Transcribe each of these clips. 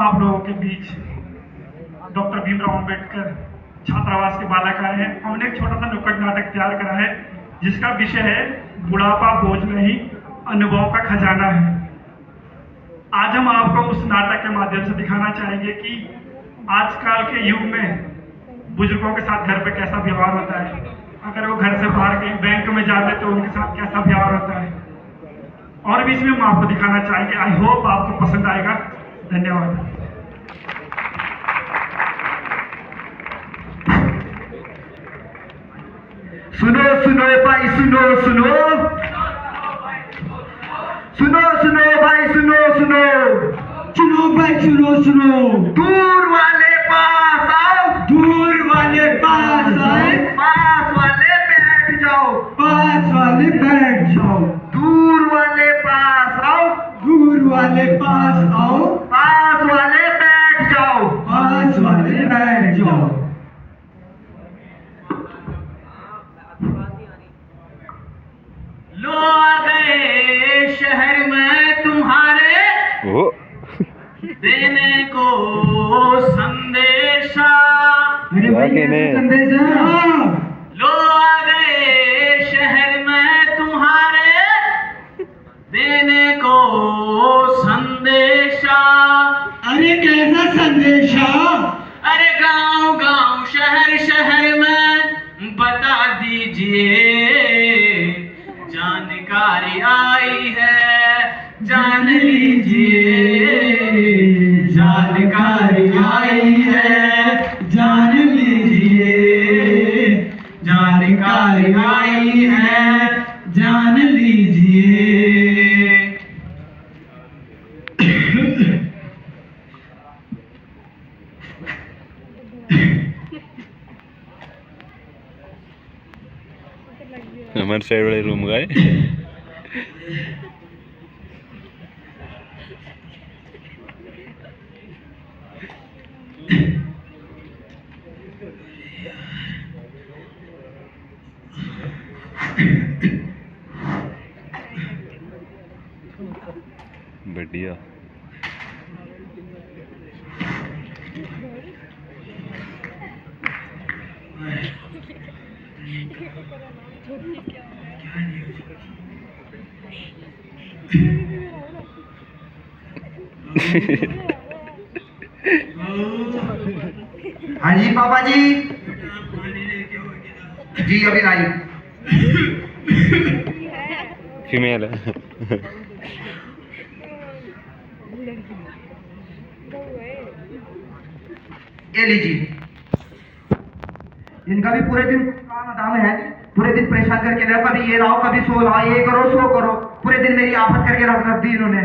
आप लोगों के बीच डॉक्टर भीमराव अंबेडकर छात्रावास के बालक आए हैं। हमने एक छोटा सा नुक्कड़ नाटक तैयार करा है जिसका विषय है बुढ़ापा बोझ नहीं, अनुभव का खजाना है। आज हम आपको उस नाटक के माध्यम से दिखाना चाहेंगे कि आजकल के युग में बुजुर्गों के साथ घर पे कैसा व्यवहार होता है, अगर वो घर से बाहर कहीं बैंक में जाते तो उनके साथ कैसा व्यवहार होता है, और भी इसमें हम आपको दिखाना चाहेंगे। आई होप आपको पसंद आएगा। धन्यवाद। सुनो सुनो भाई सुनो सुनो सुनो सुनो भाई सुनो सुनो सुनो भाई सुनो सुनो। दूर वाले पास आओ, दूर वाले पास आए, पास वाले बैठ जाओ, पास वाले बैठ जाओ। दूर वाले पास आओ, दूर वाले पास आओ, पास वाले बैठ जाओ, पास वाले बैठ जाओ। लो आ गए शहर में तुम्हारे देने को संदेशा। अरे भाई कैसा संदेश है? लो आ गए शहर में तुम्हारे देने को संदेशा। अरे कैसा संदेशा? अरे गांव गांव शहर शहर में बता दीजिए, जानकारी आई है जान लीजिए, जानकारी आई है जान लीजिए, जानकारी आई है जान लीजिए। हमारे साइड वाले रूम गए। बढ़िया। हाँ जी पापा जी, जी अभी लाई। फीमेल है। ये लीजिए। इनका भी पूरे दिन काम दाम है, पूरे दिन परेशान करके रखा, कभी ये लाओ कभी सो लाओ, ये करो सो करो, पूरे दिन मेरी आफत करके रख दी इन्होंने।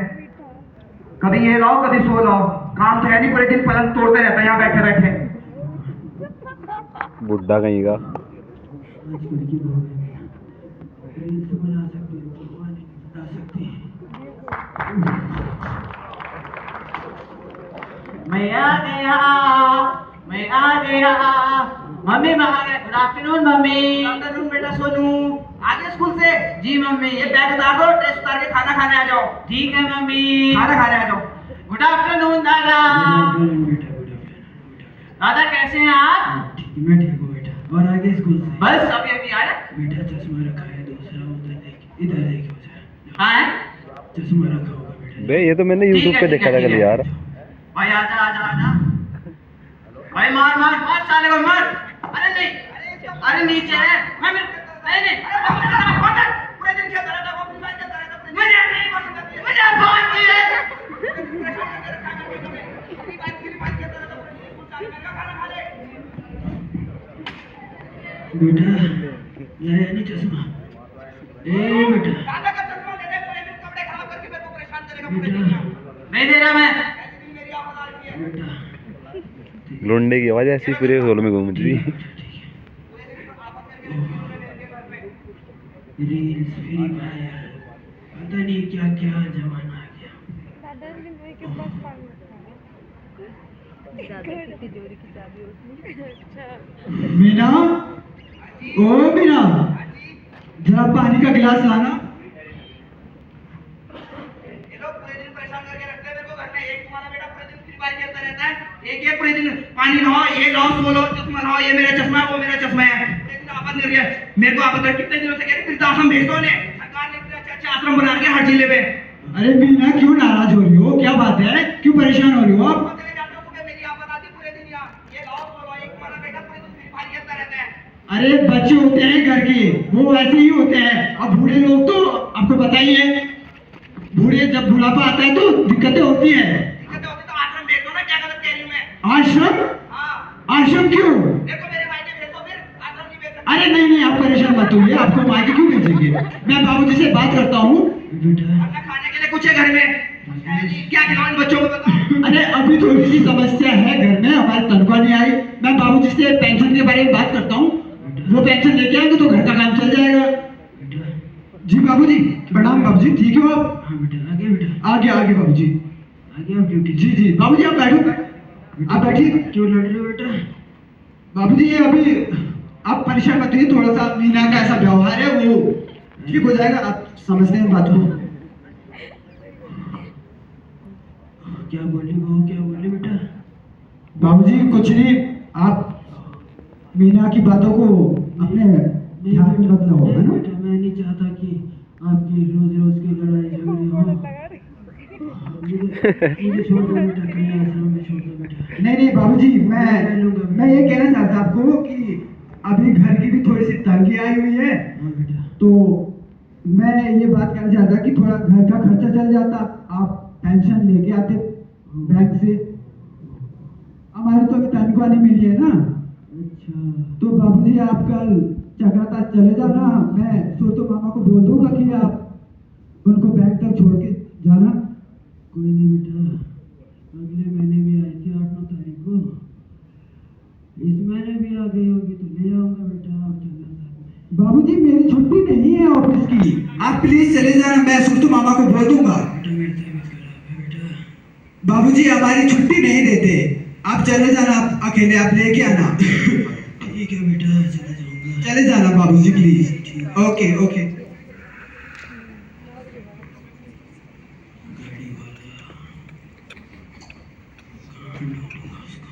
कभी ये लाओ कभी सो लाओ, काम तो है नहीं, पूरे दिन पलंग तोड़ते रहता है यहाँ बैठे बैठे। बुढ़ा कहीं का। मैं आ गया, मैं आ गया, मम्मी मैं आ गया। Good afternoon mummy. Good afternoon बेटा सोनू। आ गए स्कूल से? जी मम्मी। ये बैग उतार दो, ड्रेस उतार के खाना खाने आ जाओ। ठीक है मम्मी। खाना खाने आ जाओ। गुड आफ्टरनून दादा। दादा कैसे हैं आप? मैं ठीक हूँ बेटा। और आगे स्कूल से? बस अभी अभी आया। बेटा चश्मा रखा है दूसरा, उधर देख, इधर देख मुझे। हाँ है? चश्मा रखा होगा बेटा। बे ये तो मैंने यूट्यूब पे देखा था कल यार। भाई आजा आजा आजा। भाई मार मार मार साले को मार। अरे नहीं, अरे नीचे है। मैं नहीं नहीं पूरे दिन खेलता रहता हूँ, मोबाइल खेलता रहता हूँ। मुझे नहीं मुझे बहुत चाहिए। बेटा लाया नहीं चश्मा? ए बेटा दादा का चश्मा दे दे, पूरे दिन कपड़े खराब करके मेरे को परेशान करेगा पूरे बेटा दिन। नहीं दे रहा मैं। मेरी आवाज आ रही है। बेटा लोंडे की आवाज ऐसी पूरे हॉल में घूम रही। रील्स फ्री फायर, पता नहीं क्या क्या जमाना आ गया। मीना, ओ मीना, जरा पानी का गिलास लाना। ये लोग पूरे दिन परेशान करके रखते हैं मेरे को घर में। एक तुम्हारा बेटा पूरे दिन फ्री फायर खेलता रहता है, एक ये पूरे दिन पानी लाओ, ये लाओ, सो लो, चश्मा लाओ, ये मेरा चश्मा है, वो मेरा चश्मा है। पूरे दिन आफत नहीं रही है मेरे को। आफत कितने दिनों से कह रही वृद्ध आश्रम भेज दो ने, सरकार ने इतने अच्छे आश्रम बना के हर जिले में। अरे मीना क्यों नाराज हो रही हो, क्या बात है, क्यों परेशान हो रही हो आप? चले जाते हो सुबह, मेरी आफत आती पूरे दिन यहाँ, ये लाओ, सो लो, एक तुम्हारा बेटा पूरे दिन फ्री फायर खेलता रहता है। अरे बच्चे होते हैं घर के, वो ऐसे ही होते हैं। अब बूढ़े लोग तो आपको पता ही है, बूढ़े जब बुढ़ापा आता है तो दिक्कतें होती है। दिक्कतें होती तो आश्रम भेज दो ना, क्या गलत कह रही हूँ मैं? आश्रम? हाँ, आश्रम क्यों? देखो मेरे भाई ने भेज दो, फिर आश्रम नहीं भेज सकते। अरे नहीं नहीं, आप परेशान मत होइए, आपको मायके क्यों भेजेंगे? मैं बाबूजी से बात करता हूँ। अपना खाने के लिए कुछ है घर में? क्या खिलाओ इन बच्चों को बताओ। अरे अभी थोड़ी सी समस्या है घर में, हमारी तनख्वाह नहीं आई। मैं बाबूजी से पेंशन के बारे में बात करता हूँ, वो पेंशन लेके आएंगे तो घर का काम चल जाएगा। जी बाबूजी, प्रणाम बाबूजी, ठीक हो आप? हाँ बेटा, आगे बेटा, आगे आगे बाबूजी। आगे आप ड्यूटी। जी जी बाबूजी, आप बैठो, आप बैठिए। क्यों लड़ रहे हो बेटा? बाबूजी ये अभी आप परेशान मत होइए, थोड़ा सा मीना का ऐसा व्यवहार है, वो ठीक हो जाएगा, आप समझते हैं बात को। क्या बोली बहू, क्या बोली बेटा? बाबूजी कुछ नहीं, आप मीना की बातों को अपने ध्यान में मत लाओ, है ना? बेटा, मैं नहीं चाहता कि आपकी रोज रोज की लड़ाई झगड़े हो। मुझे छोड़ दो बेटा, कन्या आश्रम में छोड़ दो बेटा। नहीं नहीं बाबूजी, मैं ये कहना चाहता आपको कि अभी घर की भी थोड़ी सी तंगी आई हुई है, हाँ बेटा, तो मैं ये बात कहना चाहता कि थोड़ा घर का खर्चा चल जाता, आप पेंशन लेके आते बैंक से। हमारी तो अभी तनख्वाह नहीं मिली है ना, अच्छा तो बाबूजी आप कल चक्राता चले जाना, मैं सुरतो मामा को बोल दूंगा कि आप उनको बैंक तक छोड़ के जाना। कोई नहीं बेटा, अगले महीने भी आई थी 8-9 तारीख को, इस महीने भी आ गई होगी तो ले आऊंगा बेटा, आप चलना साथ में। बाबूजी मेरी छुट्टी नहीं है ऑफिस की, आप प्लीज चले जाना, मैं सुरतो मामा को बोल दूंगा। बेटा मेरी तबीयत खराब है बेटा। बाबूजी हमारी छुट्टी नहीं देते, आप चले जाना, आप अकेले आप लेके आना। ठीक है बेटा, चला जाऊंगा। चले जाना बाबूजी प्लीज। Okay okay. गाड़ी वाला कहाँ ढूंढूंगा उसको?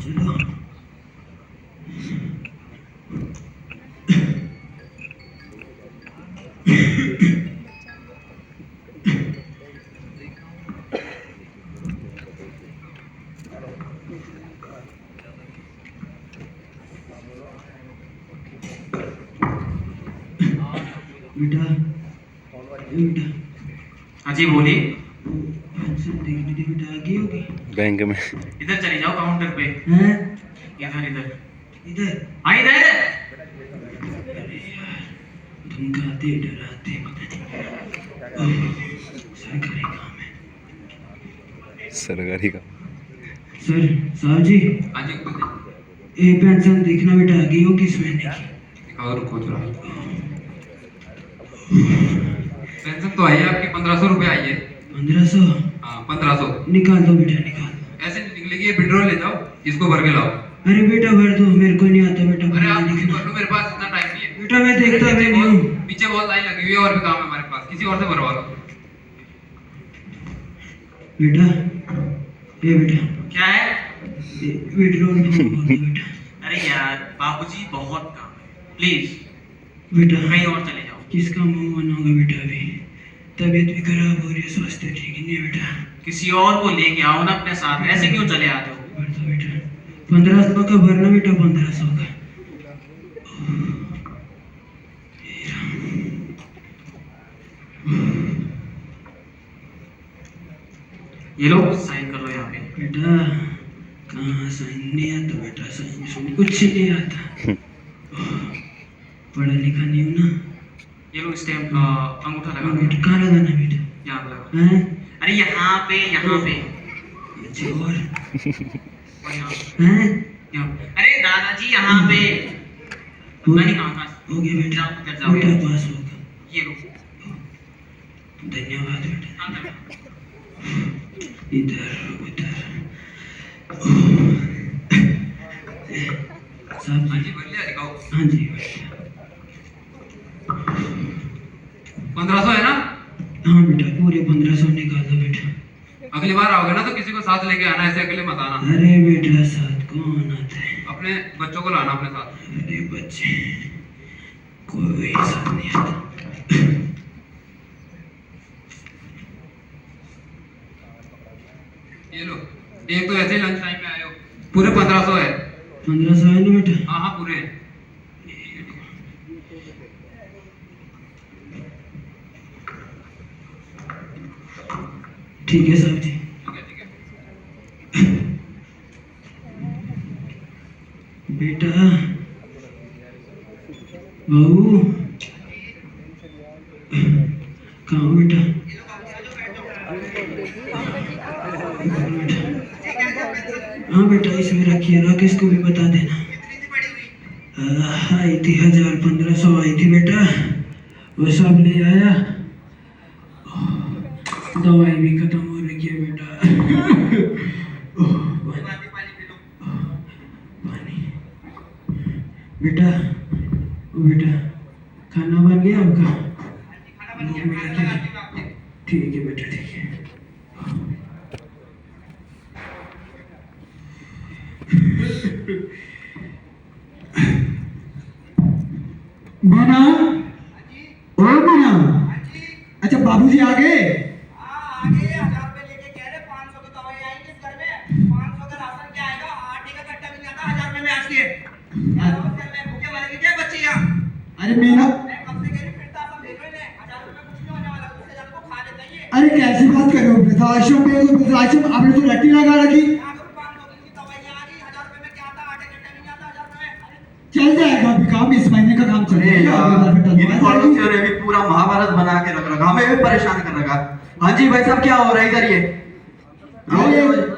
चलो बेटा, बेटा, हाँ जी बोलिए। पेंशन देखने दे बेटा, आ गई होगी। बैंक में इधर चले जाओ काउंटर पे। हैं? इधर इधर इधर? हाँ इधर। अरे यार, धमकाते डराते पता नहीं। सरकारी काम है। सरकारी का। सर साहब जी, हाँ जी एक पेंशन देखना बेटा, आ गई होगी इस महीने की। दिखाओ, रुको थोड़ा। पेंशन तो आई है आपकी, 1500 रुपये आई है। 1500? हाँ 1500। निकाल दो बेटा, निकाल दो। ऐसे नहीं निकलेगी, ये विड्रॉल ले जाओ, इसको भर के लाओ। अरे बेटा भर दो, मेरे को नहीं आता बेटा अरे आप भरना खुद लिखना। भर लो, मेरे पास इतना टाइम नहीं है। बेटा मैं देखता भी नहीं हूँ। पीछे बहुत लाइन लगी हुई है और भी काम है हमारे पास, किसी और से भरवा लो। बेटा, ये बेटा, क्या है? विड्रॉल बेटा। अरे यार बाबूजी बहुत काम है, प्लीज बेटा कहीं और चले जाओ। किसका मुंह बनाऊंगा बेटा, अभी तबीयत भी खराब हो रही है, स्वास्थ्य ठीक ही नहीं है बेटा। किसी और को लेके आओ ना अपने साथ, ऐसे क्यों चले आते हो? भर दो बेटा, 1500 का भरना बेटा, 1500 का। ये लो साइन कर लो यहाँ पे। बेटा कहाँ साइन नहीं आता बेटा, साइन कुछ नहीं आता। पढ़ा लिखा नहीं हूँ ना। ये लो स्टैम्प, अंगूठा लगा दो। बेटा कहाँ लगाना है बेटा? यहाँ पे लगा। हैं? अरे यहाँ पे, यहाँ पे अच्छा और यहाँ हैं? यहाँ। अरे दादाजी यहाँ पे। हो नहीं कहाँ हो गया बेटा, जाओ, उधर जाओ। बेटा पास होगा। ये लो। धन्यवाद बेटा। हाँ, चलो। इधर उधर। साहब हाँ जी, जी भर लिया, दिखाओ। हाँ जी बेटा। 1500 है ना? हाँ बेटा, पूरे 1500 निकाल दो बेटा। अगली बार आओगे ना तो किसी को साथ लेके आना, ऐसे अकेले मत आना। अरे बेटा साथ कौन आता है? अपने बच्चों को लाना अपने साथ। अरे बच्चे कोई साथ नहीं आता। ये लो, एक तो ऐसे ही लंच टाइम में आए हो, पूरे 1500 है। 1500 है ना बेटा? हाँ हाँ पूरे हैं। ठीक है साहब जी। ठीक है। बेटा बहू कहाँ हो बेटा? हाँ बेटा इसमें रखिए, राकेश को भी बता देना। आई थी 1500 आई थी बेटा, वो सब ले आया। दवाई भी खत्म हो रही है बेटा। पानी बेटा, ओ बेटा खाना बन गया आपका? ठीक है बेटा ठीक है। मीना, ओ मीना, अच्छा बाबूजी आ गए? आगे 1000 रुपए लेके कह रहे 500 की दवाई आएगी इस घर में। 500 का राशन क्या आएगा? आटे का कट्टा भी नहीं आता 1000 रुपए में आज के। मैं भूखे मरेंगे क्या बच्चे यहाँ? अरे मीना, मैं कब से कह रही फिरता सब देख रहे हैं। 1000 रुपए कुछ नहीं होने वाला, उससे ज्यादा को खा लेता है ये। अरे कैसी बात कर रहे हो? वृद्धाश्रम में तो वृद्धाश्रम आपने तो रट्टी लगा रखी। यहाँ पर 500 की दवाइयाँ आ गई, 1000 रुपए में क्या आता? आटे कट्टा नहीं आता 1000 रुपए में। चल जाएगा अभी काम, इस महीने का काम चल अरे यार, इन पड़ोसियों जाएगा। ने भी पूरा महाभारत बना के रख रखा, हमें भी परेशान कर रखा। हाँ जी भाई साहब, क्या हो रहा है इधर? ये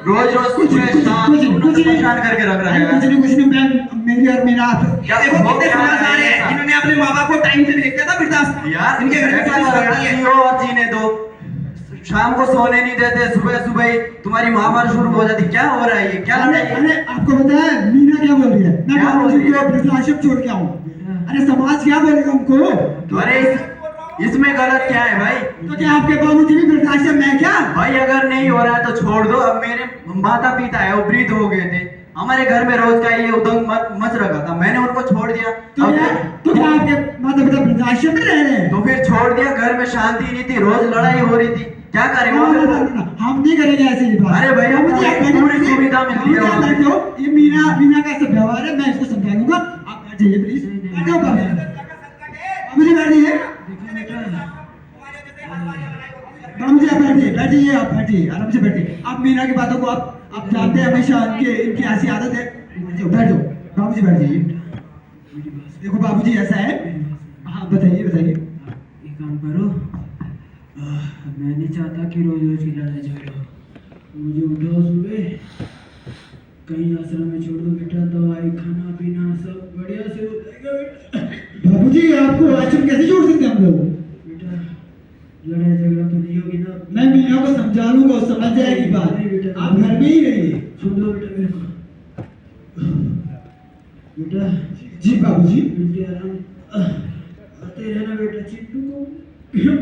रोज कुछ परेशान करके रख रहा है। कुछ नहीं मैं मेरी और मीना क्या देखो हो कितने क्या रहा समझदार है हैं। ऐसा? इन्होंने अपने माँ बाप को टाइम से नहीं देखा था वृद्धाश्रम में। यार इनके घर में ऐसा पुलिस लग रहा रहती है, है। जियो और जीने दो। शाम को सोने नहीं देते, सुबह सुबह ही तुम्हारी महाभारत शुरू हो जाती। क्या हो रहा है ये? क्या लड़ाई है? अरे आपको पता है मीना क्या बोल रही है? मैं क्या बोल बाबूजी रही है? को वृद्धाश्रम छोड़ के आऊं। अरे समाज क्या बोलेगा हमको? अरे इसमें गलत क्या है भाई? तो क्या आपके बाबूजी भी वृद्धाश्रम में है क्या? भाई अगर नहीं हो रहा है तो छोड़ दो। अब मेरे माता पिता है, वो वृद्ध हो गए थे, हमारे घर में रोज का ये उदंग मच रखा था, मैंने उनको छोड़ दिया। तो क्या आपके माता पिता वृद्धाश्रम में रह रहे हैं? तो फिर छोड़ दिया। घर में शांति नहीं थी, रोज लड़ाई हो रही थी, क्या करें? हम नहीं करेंगे ऐसी बात। अरे भैया, बाबूजी, आप बैठो, पूरी सुविधा मिलती है बाबूजी, आप वहाँ पे। बैठो। ये मीना का ऐसा व्यवहार है, मैं इसको समझा दूंगा। आप बैठ जाइए प्लीज। बैठो बाबूजी, बैठ जाइए। बाबूजी आप बैठिए, बैठिए, आप बैठिए, आराम से बैठिए। आप मीना की बातों को आप जानते हैं, हमेशा इनकी ऐसी आदत है। बैठ जाओ बाबूजी, बैठ जाइए। देखो बाबूजी ऐसा है। हाँ बताइए बताइए। एक काम करो, मैं नहीं चाहता कि रोज रोज की लड़ाई झगड़ा हो। मुझे उठाओ सुबह, कहीं आश्रम में छोड़ दो बेटा। दवाई खाना पीना सब बढ़िया से हो जाएगा बेटा। बाबूजी आपको आश्रम कैसे छोड़ सकते हैं हम लोग? बेटा लड़ाई झगड़ा तो नहीं होगी ना? मैं मीना को समझा लूंगा, वो समझ जाएगी बात। नहीं बेटा, आप घर में ही रहिए। सुन लो बेटा मेरे को। बेटा जी बाबूजी। बेटे आराम आते रहना बेटा। चिंटू को बेटा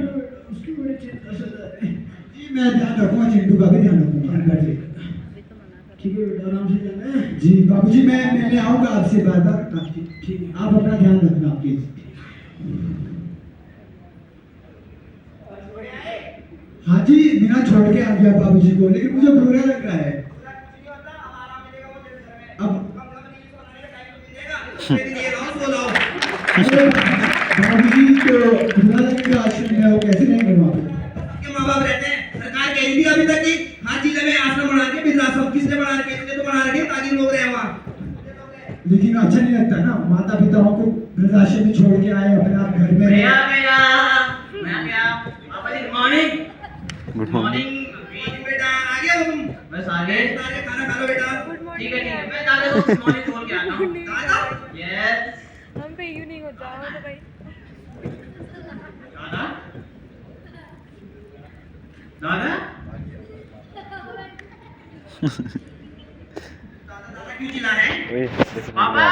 उसकी बड़ी चिंता सता है। जी मैं ध्यान रखूंगा, चिंटू का भी ध्यान रखूंगा। बैठिए। ठीक है बेटा, आराम से जाना है। जी बाबूजी, मैं मिलने आऊंगा आपसे बार बार। ठीक है। आप अपना ध्यान रखना प्लीज। हाँ जी, मीना छोड़ के आ गया बाबूजी को, लेकिन मुझे बुरा लग रहा है। अब बाबूजी तो बुरा आश्रम में है, वो कैसे नहीं करवा? के माँ बाप रहते हैं, सरकार कह रही थी अभी तक कि हर जिले में आश्रम बना के वृद्धाश्रम। किसने बना रखे? इसने तो बना रखे ताकि लोग रहे वहाँ। लेकिन अच्छा नहीं लगता ना, माता पिताओं को वृद्धाश्रम में छोड़ के आए, अपने आप घर में रहे। मैं आ गया। पापा जी गुड मॉर्निंग। Good morning. बेटा आ गया तुम? बस आ गए। खाना खा लो बेटा। ठीक है। मैं दादा को गुड मॉर्निंग बोल के आता हूँ। दादा? यस। हम पे इवनिंग होता है तो भाई दादा? दादा? दादा क्यों चिल्ला रहे हैं? ओए जैसे पापा?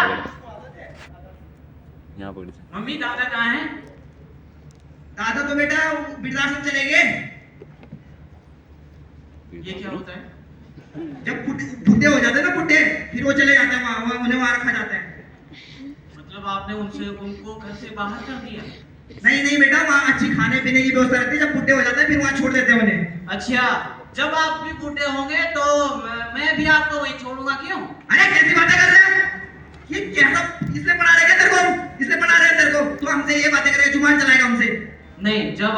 यहाँ पकड़ी। मम्मी दादा कहाँ हैं? दादा तो बेटा वृद्धाश्रम चले गए। ये क्या होता है? जब बुढ़े हो जाते हैं ना बुढ़े, फिर वो चले जाते हैं वहाँ, उन्हें वहाँ रखा जाता है। मतलब आपने उनको घर से बाहर कर दिया? नहीं नहीं बेटा, वहाँ अच्छी खाने पीने की व्यवस्था रहती है। जब बुढ़े हो जाते हैं फिर वहाँ छोड़ देते हैं उन्हें। अच्छा, जब आप भी बूढ़े होंगे तो मैं भी आपको वहीं छोड़ूंगा, क्यों? अरे कैसी बातें कर रहे हैं? ये कैसा, इसलिए पढ़ा रहे क्या तेरे को? इसलिए पढ़ा रहे हैं तेरे को? तो हमसे ये बातें करेगा, जुबान चलाएगा हमसे। नहीं, जब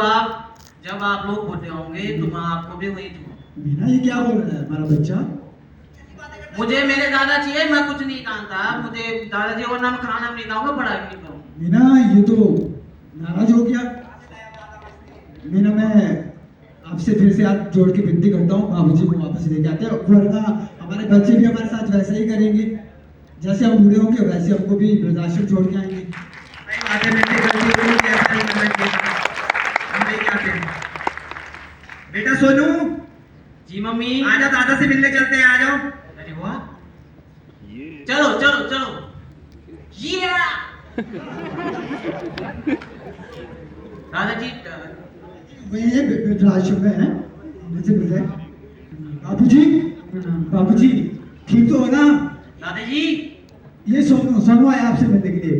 आप लोग बूढ़े होंगे तो मैं आपको भी वहीं छोड़ूंगा। मीना ये क्या बोल रहा है हमारा बच्चा? मुझे मेरे दादा चाहिए, मैं कुछ नहीं जानता। मुझे दादाजी और नाम खाना भी नहीं खाऊंगा, पढ़ाई भी नहीं करूंगा। मीना ये तो नाराज हो गया। मीना मैं आपसे फिर से हाथ जोड़ के विनती करता हूँ, बाबूजी को वापस लेके आते हैं, वरना हमारे बच्चे भी हमारे साथ वैसा ही करेंगे। जैसे हम बूढ़े होंगे वैसे हमको भी वृद्धाश्रम छोड़ के आएंगे। नहीं बातें मिलती गलती हुई, ऐसा नहीं करना चाहिए। हम लेके आते हैं। बेटा सोनू, जी मम्मी। आजा, दादा से मिलने चलते हैं, आ जाओ। अरे वाह, चलो चलो चलो। ये दादाजी वही है वृद्धाश्रम में है, मुझे मिल जाए। बाबूजी, बाबूजी ठीक तो हो ना? दादाजी, ये सोनू सोनू आया आपसे मिलने के लिए।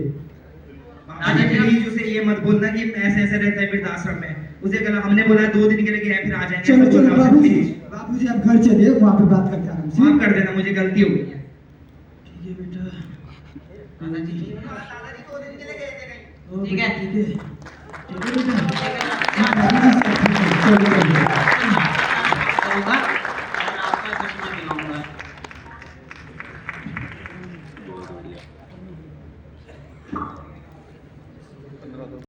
दादाजी प्लीज उसे ये मत बोलना कि ऐसे ऐसे रहता है वृद्धाश्रम में। उसे कहना हमने बोला 2 दिन के लिए गया, फिर आ जाएंगे। चलो चलो बोलना उसे, बाबूजी, please। बाबूजी आप घर चलिए, वहाँ पे बात करते हैं आराम से। माफ कर देना, मुझे गलती हो गई है। ठीक है बेटा। दादाजी दादाजी 2 दिन के लिए गए थे कहीं। ओ ठीक है। बेटा, ठीक है। ठीक है बेटा। बाबूजी, चलो, चलो।